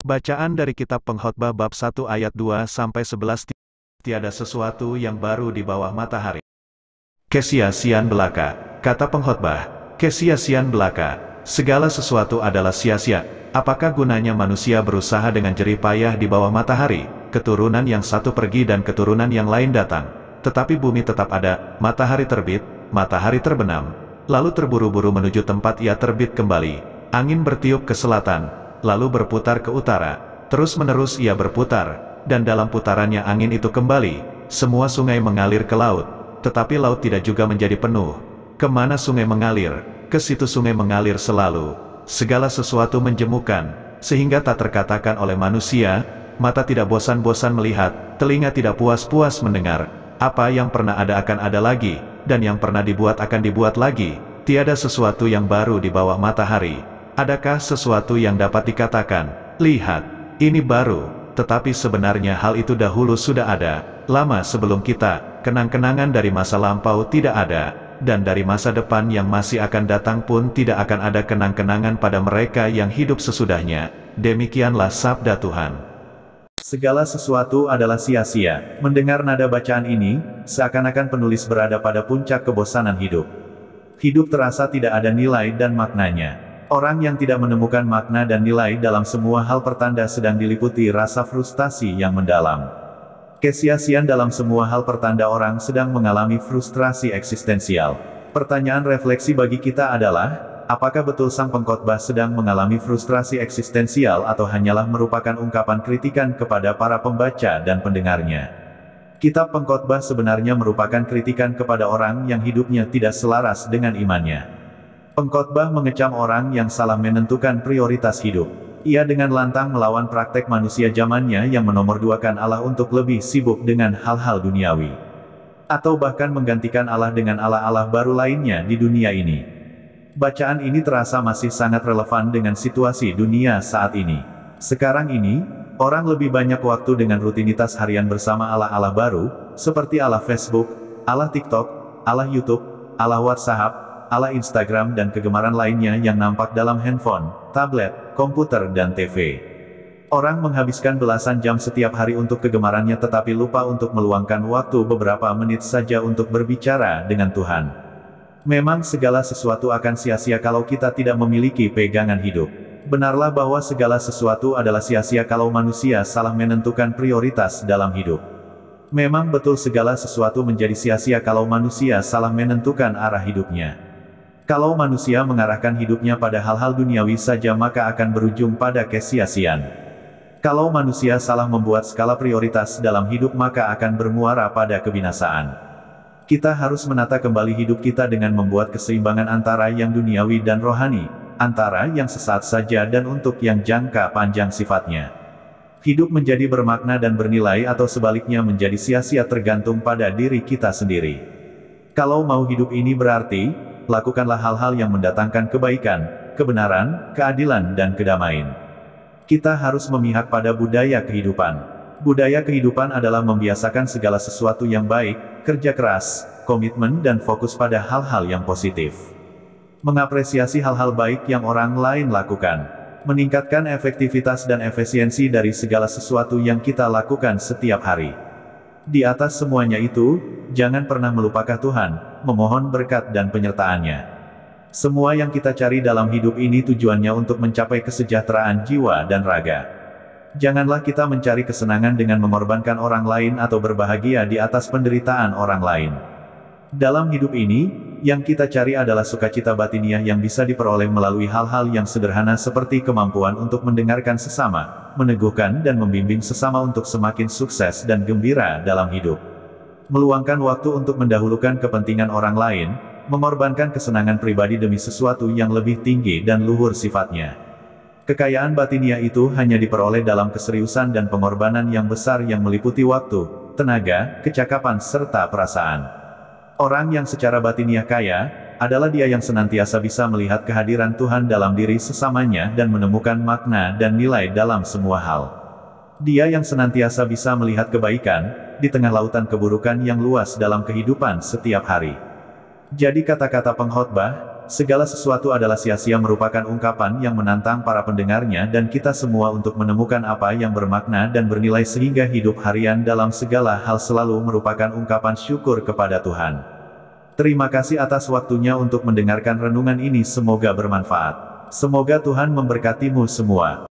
Bacaan dari Kitab Pengkhotbah bab 1 ayat 2-11. Tiada sesuatu yang baru di bawah matahari. Kesia-siaan belaka, kata pengkhotbah, kesia-siaan belaka, segala sesuatu adalah sia-sia. Apakah gunanya manusia berusaha dengan jerih payah di bawah matahari, keturunan yang satu pergi dan keturunan yang lain datang, tetapi bumi tetap ada, matahari terbit, matahari terbenam, lalu terburu-buru menuju tempat ia terbit kembali, angin bertiup ke selatan, lalu berputar ke utara, terus-menerus ia berputar, dan dalam putarannya angin itu kembali, semua sungai mengalir ke laut, tetapi laut tidak juga menjadi penuh. Kemana sungai mengalir, ke situ sungai mengalir selalu. Segala sesuatu menjemukan, sehingga tak terkatakan oleh manusia, mata tidak bosan-bosan melihat, telinga tidak puas-puas mendengar, apa yang pernah ada akan ada lagi, dan yang pernah dibuat akan dibuat lagi, tiada sesuatu yang baru di bawah matahari. Adakah sesuatu yang dapat dikatakan, lihat, ini baru, tetapi sebenarnya hal itu dahulu sudah ada, lama sebelum kita, kenang-kenangan dari masa lampau tidak ada, dan dari masa depan yang masih akan datang pun tidak akan ada kenang-kenangan pada mereka yang hidup sesudahnya. Demikianlah sabda Tuhan. Segala sesuatu adalah sia-sia. Mendengar nada bacaan ini, seakan-akan penulis berada pada puncak kebosanan hidup. Hidup terasa tidak ada nilai dan maknanya. Orang yang tidak menemukan makna dan nilai dalam semua hal pertanda sedang diliputi rasa frustasi yang mendalam. Kesia-siaan dalam semua hal pertanda orang sedang mengalami frustrasi eksistensial. Pertanyaan refleksi bagi kita adalah, apakah betul sang pengkhotbah sedang mengalami frustrasi eksistensial atau hanyalah merupakan ungkapan kritikan kepada para pembaca dan pendengarnya? Kitab Pengkhotbah sebenarnya merupakan kritikan kepada orang yang hidupnya tidak selaras dengan imannya. Pengkhotbah mengecam orang yang salah menentukan prioritas hidup. Ia dengan lantang melawan praktek manusia zamannya yang menomorduakan Allah untuk lebih sibuk dengan hal-hal duniawi. Atau bahkan menggantikan Allah dengan Allah-Allah baru lainnya di dunia ini. Bacaan ini terasa masih sangat relevan dengan situasi dunia saat ini. Sekarang ini, orang lebih banyak waktu dengan rutinitas harian bersama Allah-Allah baru, seperti Allah Facebook, Allah TikTok, Allah YouTube, Allah WhatsApp, Allah Instagram dan kegemaran lainnya yang nampak dalam handphone, tablet, komputer dan TV. Orang menghabiskan belasan jam setiap hari untuk kegemarannya tetapi lupa untuk meluangkan waktu beberapa menit saja untuk berbicara dengan Tuhan. Memang segala sesuatu akan sia-sia kalau kita tidak memiliki pegangan hidup. Benarlah bahwa segala sesuatu adalah sia-sia kalau manusia salah menentukan prioritas dalam hidup. Memang betul segala sesuatu menjadi sia-sia kalau manusia salah menentukan arah hidupnya. Kalau manusia mengarahkan hidupnya pada hal-hal duniawi saja maka akan berujung pada kesia-siaan. Kalau manusia salah membuat skala prioritas dalam hidup maka akan bermuara pada kebinasaan. Kita harus menata kembali hidup kita dengan membuat keseimbangan antara yang duniawi dan rohani, antara yang sesaat saja dan untuk yang jangka panjang sifatnya. Hidup menjadi bermakna dan bernilai atau sebaliknya menjadi sia-sia tergantung pada diri kita sendiri. Kalau mau hidup ini berarti, lakukanlah hal-hal yang mendatangkan kebaikan, kebenaran, keadilan dan kedamaian. Kita harus memihak pada budaya kehidupan. Budaya kehidupan adalah membiasakan segala sesuatu yang baik, kerja keras, komitmen dan fokus pada hal-hal yang positif. Mengapresiasi hal-hal baik yang orang lain lakukan. Meningkatkan efektivitas dan efisiensi dari segala sesuatu yang kita lakukan setiap hari. Di atas semuanya itu, jangan pernah melupakan Tuhan, memohon berkat dan penyertaannya. Semua yang kita cari dalam hidup ini tujuannya untuk mencapai kesejahteraan jiwa dan raga. Janganlah kita mencari kesenangan dengan mengorbankan orang lain atau berbahagia di atas penderitaan orang lain. Dalam hidup ini, yang kita cari adalah sukacita batiniah yang bisa diperoleh melalui hal-hal yang sederhana seperti kemampuan untuk mendengarkan sesama, meneguhkan dan membimbing sesama untuk semakin sukses dan gembira dalam hidup. Meluangkan waktu untuk mendahulukan kepentingan orang lain, mengorbankan kesenangan pribadi demi sesuatu yang lebih tinggi dan luhur sifatnya. Kekayaan batiniah itu hanya diperoleh dalam keseriusan dan pengorbanan yang besar yang meliputi waktu, tenaga, kecakapan serta perasaan. Orang yang secara batiniah kaya, adalah dia yang senantiasa bisa melihat kehadiran Tuhan dalam diri sesamanya dan menemukan makna dan nilai dalam semua hal. Dia yang senantiasa bisa melihat kebaikan, di tengah lautan keburukan yang luas dalam kehidupan setiap hari. Jadi kata-kata pengkhotbah, segala sesuatu adalah sia-sia merupakan ungkapan yang menantang para pendengarnya dan kita semua untuk menemukan apa yang bermakna dan bernilai sehingga hidup harian dalam segala hal selalu merupakan ungkapan syukur kepada Tuhan. Terima kasih atas waktunya untuk mendengarkan renungan ini, semoga bermanfaat. Semoga Tuhan memberkatimu semua.